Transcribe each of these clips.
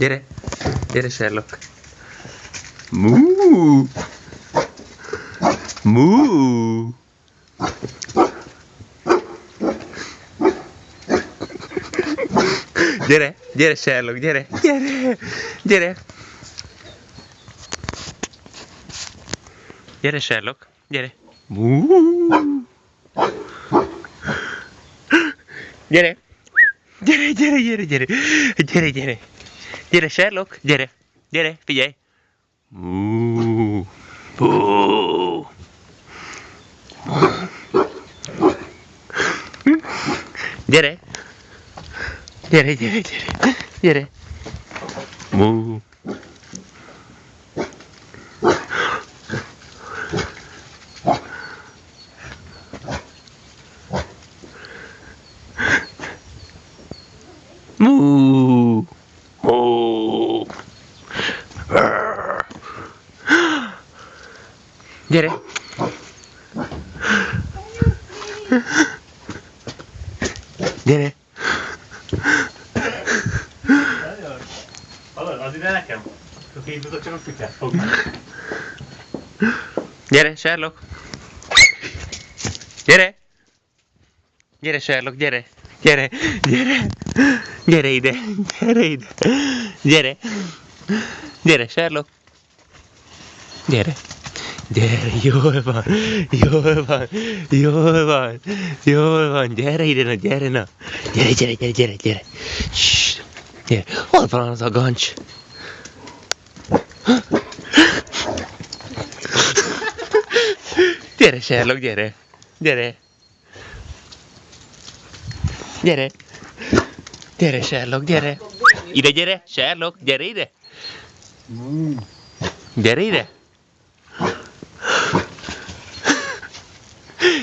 Gyere! Gyere, Sherlock! Mú! Mú! Gyere! Gyere, Sherlock! Gyere! Gyere! Gyere! Gyere, Sherlock! Gyere! Mú! Gyere! Gyere, gyere, gyere, gyere! Gyere, gyere! Gyere, Sherlock! Gyere! Gyere, figyelj! Mú! Mú! Gyere! Gyere, gyere, gyere! Gyere! Mú! Mú! Mú! Gyere! Gyere! Hallod, az ide nekem? A két utat csak a kutyát fog meg. Gyere, Sherlock! Gyere! Gyere, Sherlock, gyere! Gyere! Gyere! Gyere ide! Gyere ide! Gyere! Gyere, Sherlock! Gyere! Gyere, jól van! Jól van! Jól van! Jól van! Gyere ide, na, gyere, na! Gyere, gyere, gyere, gyere, gyere! Ssss! Gyere! Hol van az a gancs? Gyere, Sherlock, gyere! Gyere! Gyere! Gyere, Sherlock, gyere! Ide gyere, Sherlock, gyere ide! Gyere ide!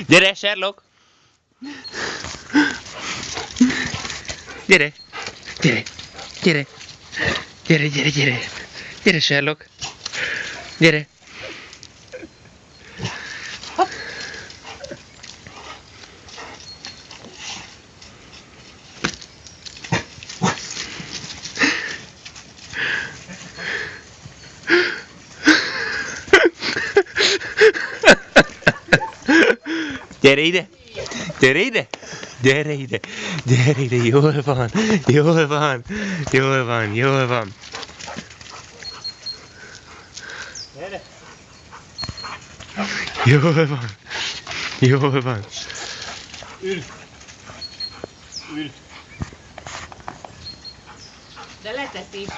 Gyere, Sherlock! Gyere! Gyere! Gyere! Gyere, gyere, gyere! Gyere, Sherlock! Gyere! Gyere ide! Gyere ide! Gyere ide! Gyere ide! Jól van! Jól van! Jól van! Jól van! Gyere! Jól van! Jól van! Ül! Ül! De leteszi.